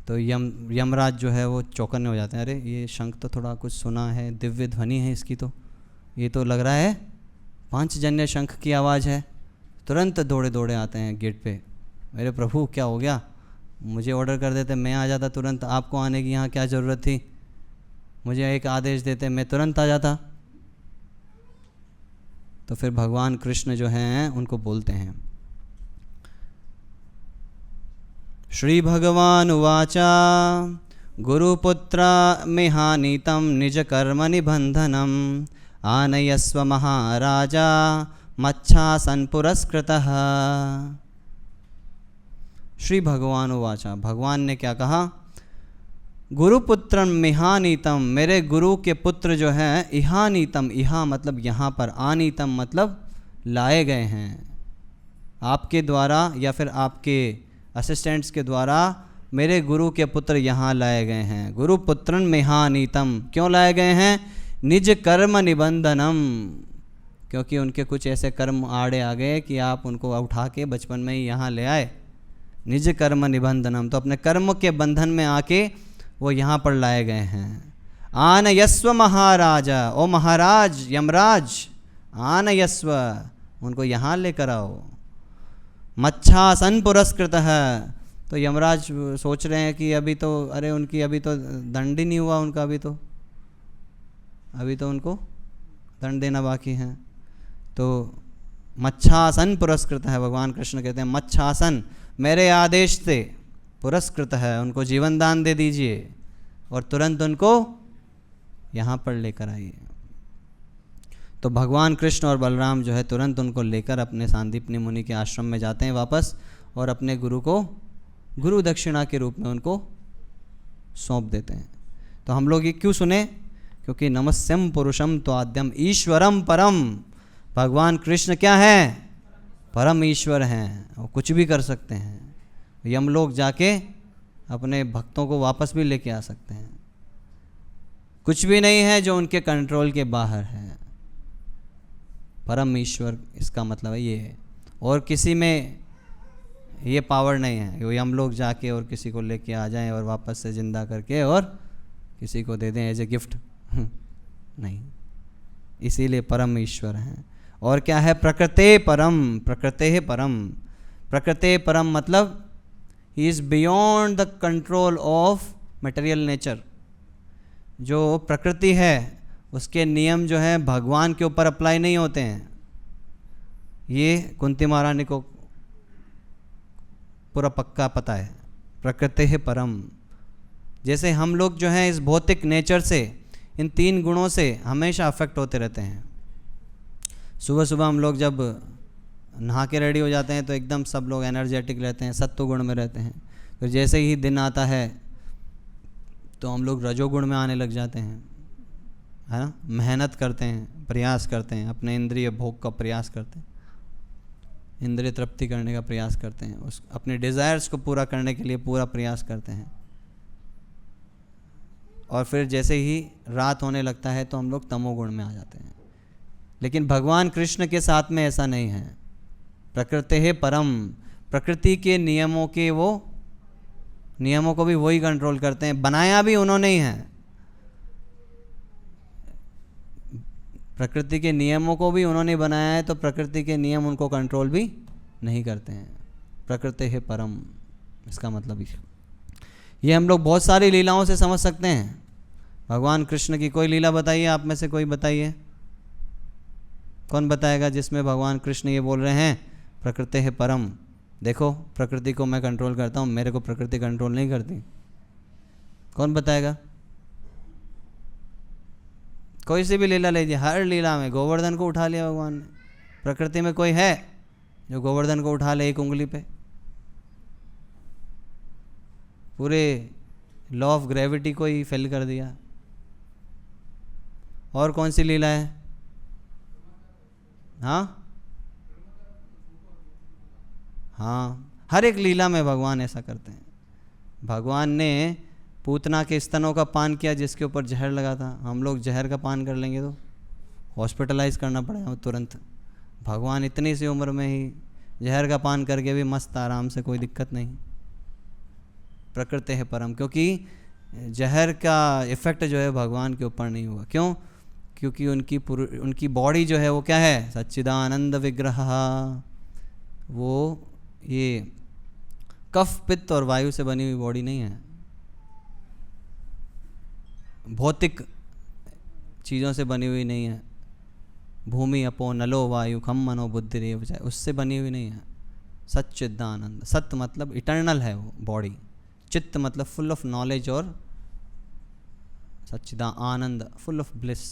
Speaker 1: तो यमराज जो है वो चौकन्ने हो जाते हैं, अरे ये शंख तो थोड़ा कुछ सुना है, दिव्य ध्वनि है इसकी, तो ये तो लग रहा है पांचजन्य शंख की आवाज़ है। तुरंत दौड़े दौड़े आते हैं गेट पे, मेरे प्रभु क्या हो गया, मुझे ऑर्डर कर देते, मैं आ जाता तुरंत, आपको आने की यहाँ क्या ज़रूरत थी, मुझे एक आदेश देते मैं तुरंत आ जाता। तो फिर भगवान कृष्ण जो हैं उनको बोलते हैं, श्री भगवान उवाचा गुरुपुत्र मिहानीतं निज कर्म निबंधनम आनयस्व महाराजा मच्छासन पुरस्कृतः। श्री भगवान उवाचा, भगवान ने क्या कहा? गुरुपुत्रम मिहानीतम, मेरे गुरु के पुत्र जो हैं, इहानीतम, इहा मतलब यहाँ पर, आनीतम मतलब लाए गए हैं आपके द्वारा या फिर आपके असिस्टेंट्स के द्वारा, मेरे गुरु के पुत्र यहाँ लाए गए हैं। गुरुपुत्रन मिहानीतम क्यों लाए गए हैं? निज कर्म निबंधनम, क्योंकि उनके कुछ ऐसे कर्म आड़े आ गए कि आप उनको उठा के बचपन में ही यहाँ ले आए। निज कर्म निबंधनम, तो अपने कर्म के बंधन में आके वो यहाँ पर लाए गए हैं। आन यस्व महाराजा, ओ महाराज यमराज, आन यस्व, उनको यहाँ लेकर आओ। मच्छासन पुरस्कृत है, तो यमराज सोच रहे हैं कि अभी तो, अरे उनकी अभी तो दंड ही नहीं हुआ उनका, अभी तो उनको दंड देना बाकी है। तो मच्छासन पुरस्कृत है, भगवान कृष्ण कहते हैं मच्छासन मेरे आदेश से पुरस्कृत है, उनको जीवन दान दे दीजिए और तुरंत उनको यहाँ पर लेकर आइए। तो भगवान कृष्ण और बलराम जो है तुरंत उनको लेकर अपने सांदीपनि मुनि के आश्रम में जाते हैं वापस, और अपने गुरु को गुरु दक्षिणा के रूप में उनको सौंप देते हैं। तो हम लोग ये क्यों सुने? क्योंकि नमस्यम पुरुषम त्वाद्यम ईश्वरम परम, भगवान कृष्ण क्या है? परम ईश्वर हैं, वो कुछ भी कर सकते हैं। यमलोक जाके अपने भक्तों को वापस भी लेके आ सकते हैं, कुछ भी नहीं है जो उनके कंट्रोल के बाहर है। परम ईश्वर इसका मतलब है ये है, और किसी में ये पावर नहीं है कि यमलोक जाके और किसी को लेके आ जाएं और वापस से जिंदा करके और किसी को दे दें एज ए गिफ्ट नहीं, इसीलिए परम ईश्वर हैं। और क्या है? प्रकृते परम, प्रकृते परम, प्रकृते परम मतलब he is beyond the control of material nature. जो प्रकृति है उसके नियम जो हैं भगवान के ऊपर अप्लाई नहीं होते हैं। ये कुंती महारानी को पूरा पक्का पता है। प्रकृति है परम, जैसे हम लोग जो हैं इस भौतिक नेचर से, इन तीन गुणों से हमेशा अफेक्ट होते रहते हैं। सुबह सुबह हम लोग जब नहा के रेडी हो जाते हैं तो एकदम सब लोग एनर्जेटिक रहते हैं, सत्व गुण में रहते हैं। फिर जैसे ही दिन आता है तो हम लोग रजोगुण में आने लग जाते हैं, है ना। मेहनत करते हैं, प्रयास करते हैं, अपने इंद्रिय भोग का प्रयास करते हैं, इंद्रिय तृप्ति करने का प्रयास करते हैं, उस अपने डिज़ायर्स को पूरा करने के लिए पूरा प्रयास करते हैं। और फिर जैसे ही रात होने लगता है तो हम लोग तमोगुण में आ जाते हैं। लेकिन भगवान कृष्ण के साथ में ऐसा नहीं है। प्रकृति है परम, प्रकृति के नियमों के वो नियमों को भी वही कंट्रोल करते हैं, बनाया भी उन्होंने ही है। प्रकृति के नियमों को भी उन्होंने बनाया है, तो प्रकृति के नियम उनको कंट्रोल भी नहीं करते हैं। प्रकृति है परम, इसका मतलब ये हम लोग बहुत सारी लीलाओं से समझ सकते हैं। भगवान कृष्ण की कोई लीला बताइए, आप में से कोई बताइए, कौन बताएगा जिसमें भगवान कृष्ण ये बोल रहे हैं प्रकृति है परम। देखो प्रकृति को मैं कंट्रोल करता हूँ, मेरे को प्रकृति कंट्रोल नहीं करती। कौन बताएगा? कोई सी भी लीला लीजिए, हर लीला में गोवर्धन को उठा लिया भगवान ने। प्रकृति में कोई है जो गोवर्धन को उठा ले एक उंगली पे? पूरे लॉ ऑफ ग्रेविटी को ही फेल कर दिया। और कौन सी लीला है? हाँ हाँ, हर एक लीला में भगवान ऐसा करते हैं। भगवान ने पूतना के स्तनों का पान किया जिसके ऊपर जहर लगा था। हम लोग जहर का पान कर लेंगे तो हॉस्पिटलाइज करना पड़ेगा तुरंत। भगवान इतनी सी उम्र में ही जहर का पान करके भी मस्त आराम से, कोई दिक्कत नहीं। प्रकृति है परम, क्योंकि जहर का इफ़ेक्ट जो है भगवान के ऊपर नहीं हुआ। क्यों? क्योंकि उनकी बॉडी जो है वो क्या है? सच्चिदानंद विग्रह। वो ये कफ पित्त और वायु से बनी हुई बॉडी नहीं है, भौतिक चीज़ों से बनी हुई नहीं है। भूमि अपो नलो वायु खम मनो बुद्धि रेव जाए, उससे बनी हुई नहीं है। सच्चिदानंद, सत्य मतलब इटर्नल है वो बॉडी, चित्त मतलब फुल ऑफ नॉलेज, और सच्चिदा आनंद फुल ऑफ ब्लिस।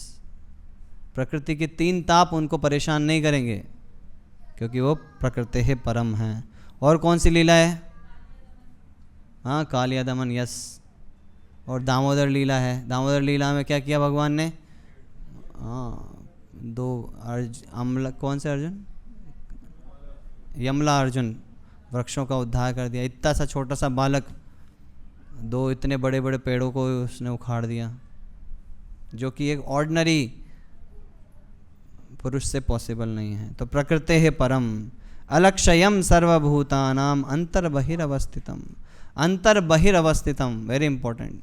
Speaker 1: प्रकृति के 3 ताप उनको परेशान नहीं करेंगे क्योंकि वो प्रकृति है परम है। और कौन सी लीला है? हाँ, कालिया दमन, यस। और दामोदर लीला है। दामोदर लीला में क्या किया भगवान ने? हाँ, 2 अम्ल, कौन से अर्जुन? यमला अर्जुन वृक्षों का उद्धार कर दिया। इतना सा छोटा सा बालक 2 इतने बड़े बड़े पेड़ों को उसने उखाड़ दिया, जो कि एक ऑर्डिनरी पुरुष से पॉसिबल नहीं है। तो प्रकृति है परम, अलक्षयम सर्वभूतानाम अंतर्बहिरवस्थितम। अंतर्बहिरवस्थितम वेरी इंपॉर्टेंट।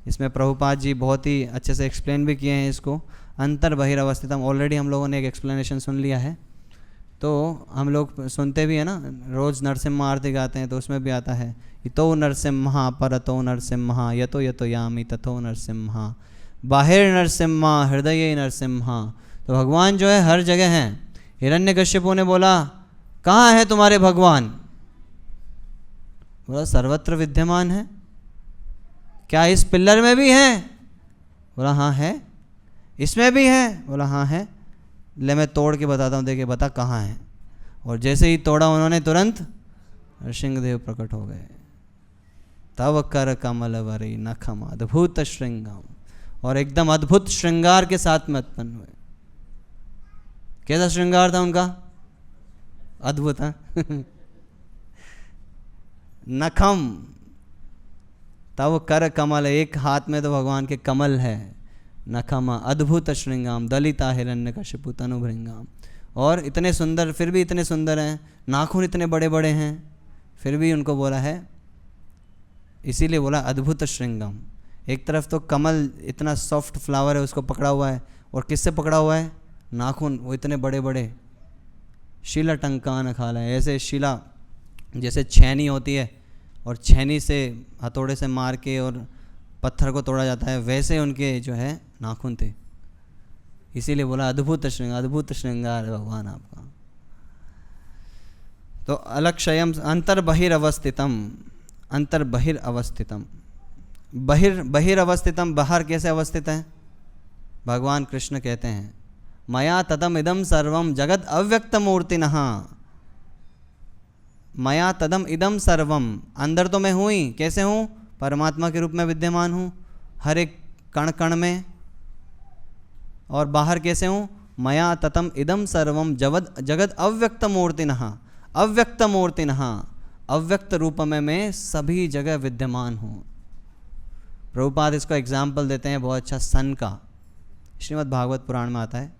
Speaker 1: इसमें प्रभुपाद जी बहुत ही अच्छे से एक्सप्लेन भी किए हैं इसको। अंतर्बहिरवस्थितम ऑलरेडी हम लोगों ने एक एक्सप्लेनेशन सुन लिया है, तो हम लोग सुनते भी हैं ना, रोज़ नरसिम्हा आरती गाते हैं तो उसमें भी आता है, इतो नरसिम्हा परतो नरसिम्हा यतो यतो यामी तथो नरसिम्हा, बाहिर नरसिम्हा हृदय नरसिम्हा। तो भगवान जो है हर जगह हैं। हिरण्यकश्यपु ने बोला, कहाँ है तुम्हारे भगवान? बोला, सर्वत्र विद्यमान है। क्या इस पिल्लर में भी है? बोला, हाँ है। इसमें भी है? बोला, हाँ है। ले मैं तोड़ के बताता हूँ, देखिए बता कहाँ है। और जैसे ही तोड़ा उन्होंने, तुरंत नृसिंहदेव प्रकट हो गए। तव कर कमल वरी नखम अद्भुत श्रृंगम, और एकदम अद्भुत श्रृंगार के साथ में उत्पन्न हुए। कैसा श्रृंगार था उनका? अद्भुत है। नखम, तव कर कमल, एक हाथ में तो भगवान के कमल है। नखम अद्भुत श्रृंगाम दलिता हिरण्यकशिपु तनुभृंगाम। और इतने सुंदर, फिर भी इतने सुंदर हैं, नाखून इतने बड़े बड़े हैं, फिर भी उनको बोला है, इसीलिए बोला अद्भुत श्रृंगम। एक तरफ तो कमल इतना सॉफ्ट फ्लावर है, उसको पकड़ा हुआ है, और किससे पकड़ा हुआ है? नाखून वो इतने बड़े बड़े। शिला टंकान खाला है, ऐसे शिला जैसे छेनी होती है और छेनी से हथौड़े से मार के और पत्थर को तोड़ा जाता है, वैसे उनके जो है नाखून थे। इसीलिए बोला अद्भुत श्रृंगार, अद्भुत श्रृंगार है भगवान आपका। तो अलक्षयम अंतर्बहिरवस्थितम, अंतर्बहिरवस्थितम, बहिरवस्थितम, बाहर कैसे अवस्थित है? भगवान कृष्ण कहते हैं, मया तदम इदम सर्वम जगत अव्यक्त मूर्तिनः। मया तदम इदम सर्वम, अंदर तो मैं हूँ ही, कैसे हूँ? परमात्मा के रूप में विद्यमान हूँ हर एक कण कण में। और बाहर कैसे हूँ? मया ततम इदम सर्वम जगत अव्यक्त मूर्तिनः, अव्यक्त मूर्तिनः, अव्यक्त रूप में मैं सभी जगह विद्यमान हूँ। प्रभुपाद इसको एग्जाम्पल देते हैं बहुत अच्छा, सन का। श्रीमद् भागवत पुराण में आता है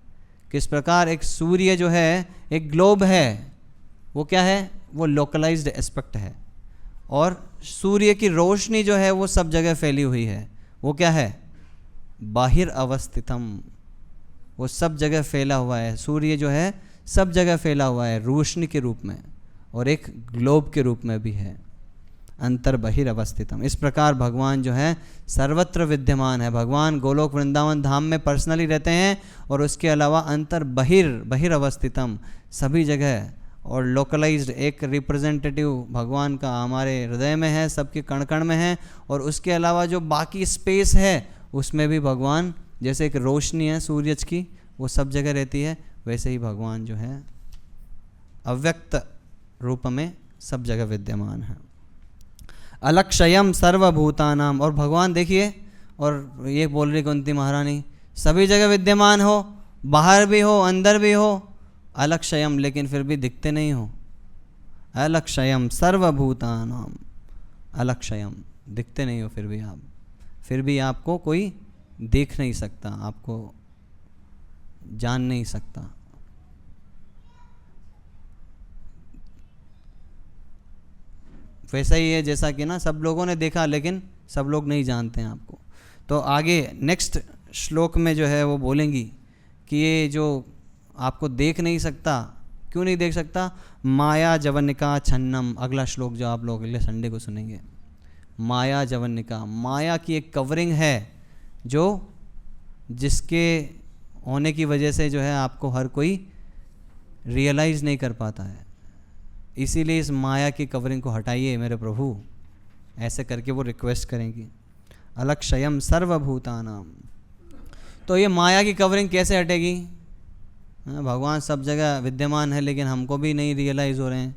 Speaker 1: किस प्रकार एक सूर्य जो है एक ग्लोब है, वो क्या है? वो लोकलाइज्ड एस्पेक्ट है, और सूर्य की रोशनी जो है वो सब जगह फैली हुई है, वो क्या है? बाहिर अवस्थितम, वो सब जगह फैला हुआ है। सूर्य जो है सब जगह फैला हुआ है रोशनी के रूप में, और एक ग्लोब के रूप में भी है। अंतर बहिर अवस्थितम, इस प्रकार भगवान जो है सर्वत्र विद्यमान है। भगवान गोलोक वृंदावन धाम में पर्सनली रहते हैं, और उसके अलावा अंतर बहिर अवस्थितम, सभी जगह, और लोकलाइज्ड एक रिप्रेजेंटेटिव भगवान का हमारे हृदय में है, सबके कण कण में है। और उसके अलावा जो बाकी स्पेस है उसमें भी भगवान जैसे एक रोशनी है सूरज की, वो सब जगह रहती है, वैसे ही भगवान जो है अव्यक्त रूप में सब जगह विद्यमान है। अलक्षयम सर्वभूतानाम, और भगवान देखिए, और ये बोल रही कुंती महारानी, सभी जगह विद्यमान हो, बाहर भी हो अंदर भी हो, अलक्षयम, लेकिन फिर भी दिखते नहीं हो। अलक्षयम सर्वभूतानाम, अलक्षयम, दिखते नहीं हो, फिर भी आपको कोई देख नहीं सकता, आपको जान नहीं सकता। वैसा ही है जैसा कि ना सब लोगों ने देखा लेकिन सब लोग नहीं जानते हैं आपको। तो आगे नेक्स्ट श्लोक में जो है वो बोलेंगी कि ये जो आपको देख नहीं सकता, क्यों नहीं देख सकता? माया जवनिका छन्नम, अगला श्लोक जो आप लोग अगले संडे को सुनेंगे। माया जवनिका, माया की एक कवरिंग है जो जिसके होने की वजह से जो है आपको हर कोई रियलाइज़ नहीं कर पाता है। इसीलिए इस माया की कवरिंग को हटाइए मेरे प्रभु, ऐसे करके वो रिक्वेस्ट करेंगी। अलक्षयम सर्वभूतानाम, तो ये माया की कवरिंग कैसे हटेगी? भगवान सब जगह विद्यमान है लेकिन हमको भी नहीं रियलाइज़ हो रहे हैं,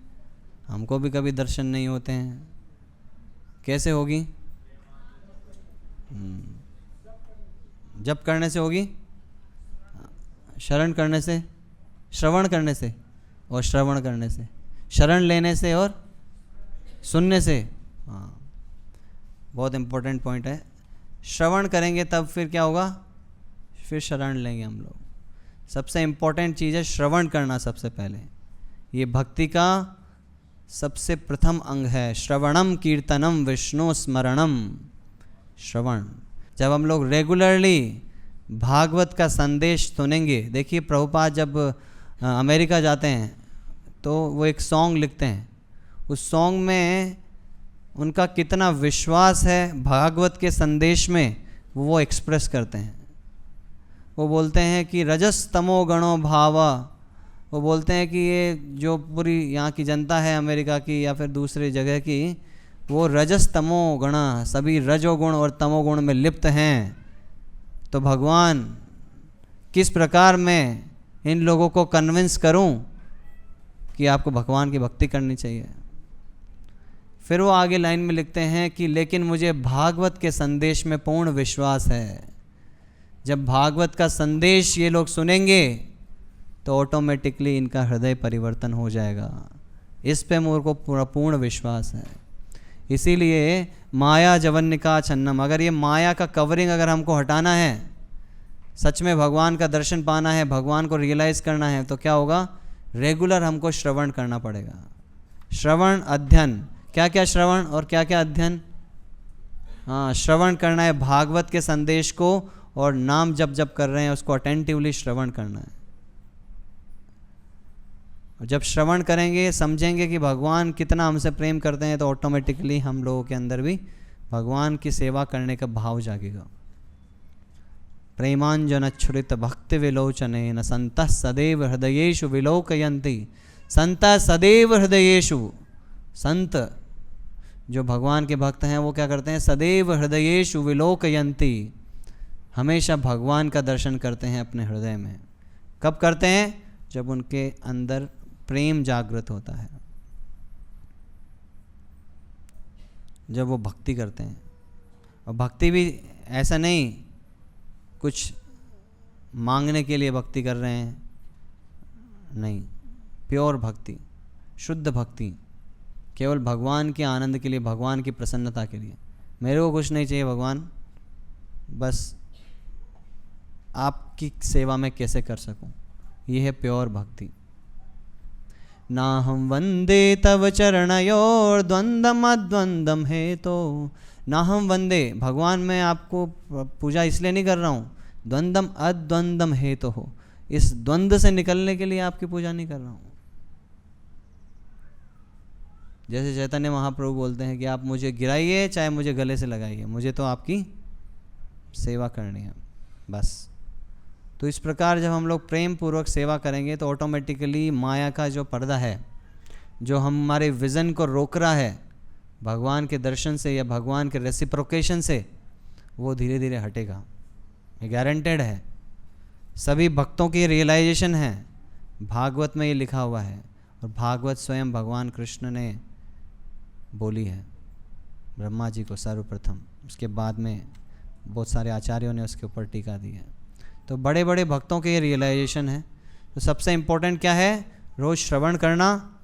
Speaker 1: हमको भी कभी दर्शन नहीं होते हैं, कैसे होगी? जप करने से होगी, शरण करने से, श्रवण करने से, और श्रवण करने से, शरण लेने से और सुनने से। हाँ, बहुत इम्पोर्टेंट पॉइंट है। श्रवण करेंगे तब फिर क्या होगा? फिर शरण लेंगे हम लोग। सबसे इम्पोर्टेंट चीज़ है श्रवण करना सबसे पहले, ये भक्ति का सबसे प्रथम अंग है। श्रवणम कीर्तनम विष्णु स्मरणम। श्रवण, जब हम लोग रेगुलरली भागवत का संदेश सुनेंगे, देखिए प्रभुपाद जब अमेरिका जाते हैं तो वो एक सॉन्ग लिखते हैं, उस सॉन्ग में उनका कितना विश्वास है भागवत के संदेश में, वो एक्सप्रेस करते हैं। वो बोलते हैं कि रजस तमो गणो भावा, वो बोलते हैं कि ये जो पूरी यहाँ की जनता है अमेरिका की या फिर दूसरी जगह की, वो रजस तमो गणा, सभी रजोगुण और तमोगुण में लिप्त हैं। तो भगवान किस प्रकार मैं इन लोगों को कन्विंस करूं कि आपको भगवान की भक्ति करनी चाहिए। फिर वो आगे लाइन में लिखते हैं कि लेकिन मुझे भागवत के संदेश में पूर्ण विश्वास है। जब भागवत का संदेश ये लोग सुनेंगे तो ऑटोमेटिकली इनका हृदय परिवर्तन हो जाएगा, इस पे मोर को पूर्ण विश्वास है। इसीलिए माया जवनिका छन्नम, अगर ये माया का कवरिंग अगर हमको हटाना है, सच में भगवान का दर्शन पाना है, भगवान को रियलाइज़ करना है, तो क्या होगा? रेगुलर हमको श्रवण करना पड़ेगा। श्रवण अध्ययन, क्या क्या श्रवण और क्या क्या अध्ययन? हाँ, श्रवण करना है भागवत के संदेश को, और नाम जब जब कर रहे हैं उसको अटेंटिवली श्रवण करना है। जब श्रवण करेंगे, समझेंगे कि भगवान कितना हमसे प्रेम करते हैं, तो ऑटोमेटिकली हम लोगों के अंदर भी भगवान की सेवा करने का भाव जागेगा। प्रेमांजनच्छुरित भक्ति विलोचनेन संतः सदैव हृदयेषु विलोकयन्ति। संतः सदैव हृदयेषु, संत जो भगवान के भक्त हैं वो क्या करते हैं? सदैव हृदयेषु विलोकयन्ति, हमेशा भगवान का दर्शन करते हैं अपने हृदय में। कब करते हैं? जब उनके अंदर प्रेम जागृत होता है, जब वो भक्ति करते हैं। और भक्ति भी ऐसा नहीं कुछ मांगने के लिए भक्ति कर रहे हैं, नहीं, प्योर भक्ति, शुद्ध भक्ति, केवल भगवान के आनंद के लिए, भगवान की प्रसन्नता के लिए। मेरे को कुछ नहीं चाहिए भगवान, बस आपकी सेवा में कैसे कर सकूं, ये है प्योर भक्ति। ना हम वंदे तव चरणयोर द्वंद्वम अद्वंद्वम हेतो, ना हम वंदे, भगवान मैं आपको पूजा इसलिए नहीं कर रहा हूँ, द्वंद्वम अद्वंद्वम हेतो हो, इस द्वंद्व से निकलने के लिए आपकी पूजा नहीं कर रहा हूँ। जैसे चैतन्य महाप्रभु बोलते हैं कि आप मुझे गिराइए चाहे मुझे गले से लगाइए, मुझे तो आपकी सेवा करनी है बस। तो इस प्रकार जब हम लोग प्रेम पूर्वक सेवा करेंगे तो ऑटोमेटिकली माया का जो पर्दा है, जो हमारे विज़न को रोक रहा है भगवान के दर्शन से या भगवान के रेसिप्रोकेशन से, वो धीरे धीरे हटेगा। ये गारंटेड है, सभी भक्तों की रियलाइजेशन है। भागवत में ये लिखा हुआ है और भागवत स्वयं भगवान कृष्ण ने बोली है ब्रह्मा जी को सर्वप्रथम, उसके बाद में बहुत सारे आचार्यों ने उसके ऊपर टीका दी है। तो बड़े बड़े भक्तों के ये रियलाइजेशन है। तो सबसे इम्पोर्टेंट क्या है? रोज़ श्रवण करना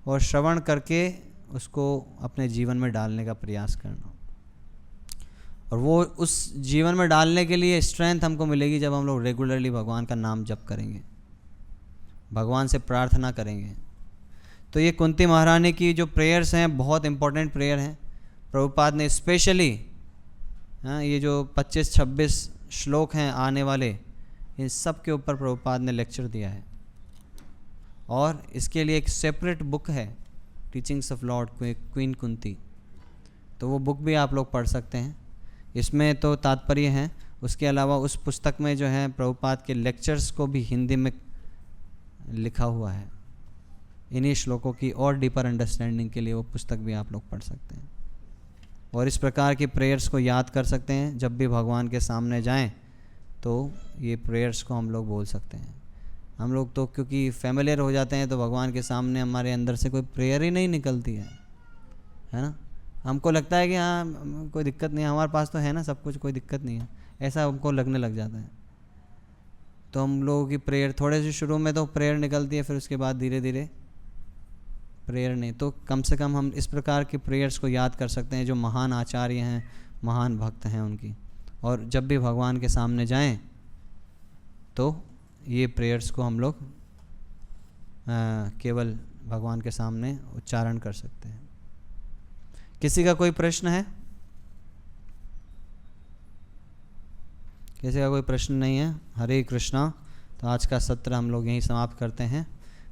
Speaker 1: और श्रवण करके उसको अपने जीवन में डालने का प्रयास करना। और वो उस जीवन में डालने के लिए स्ट्रेंथ हमको मिलेगी जब हम लोग रेगुलरली भगवान का नाम जप करेंगे, भगवान से प्रार्थना करेंगे। तो ये कुंती महारानी की जो प्रेयर्स हैं बहुत इंपॉर्टेंट प्रेयर हैं। प्रभुपाद ने स्पेशली ये जो 25-26 श्लोक हैं आने वाले, इन सब के ऊपर प्रभुपाद ने लेक्चर दिया है। और इसके लिए एक सेपरेट बुक है, teachings of Lord queen Kunti, तो वो बुक भी आप लोग पढ़ सकते हैं। इसमें तो तात्पर्य है, उसके अलावा उस पुस्तक में जो है प्रभुपाद के लेक्चर्स को भी हिंदी में लिखा हुआ है। इन्हीं श्लोकों की और डीपर अंडरस्टैंडिंग के लिए वो पुस्तक भी आप लोग पढ़ सकते हैं और इस प्रकार की प्रेयर्स को याद कर सकते हैं। जब भी भगवान के सामने जाएं तो ये प्रेयर्स को हम लोग बोल सकते हैं। हम लोग तो क्योंकि फैमिलियर हो जाते हैं तो भगवान के सामने हमारे अंदर से कोई प्रेयर ही नहीं निकलती है ना। हमको लगता है कि हाँ कोई दिक्कत नहीं है, हमारे पास तो है ना सब कुछ, कोई दिक्कत नहीं है, ऐसा हमको लगने लग जाता है। तो हम लोगों की प्रेयर थोड़े से शुरू में तो प्रेयर निकलती है, फिर उसके बाद धीरे धीरे प्रेयर नहीं। तो कम से कम हम इस प्रकार की प्रेयर्स को याद कर सकते हैं जो महान आचार्य हैं, महान भक्त हैं उनकी। और जब भी भगवान के सामने जाएं तो ये प्रेयर्स को हम लोग केवल भगवान के सामने उच्चारण कर सकते हैं। किसी का कोई प्रश्न है? किसी का कोई प्रश्न नहीं है? हरे कृष्णा। तो आज का सत्र हम लोग यहीं समाप्त करते हैं।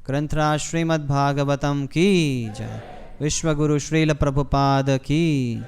Speaker 1: ग्रंथराज श्रीमद् भागवतम की जय। विश्व गुरु श्रील प्रभुपाद की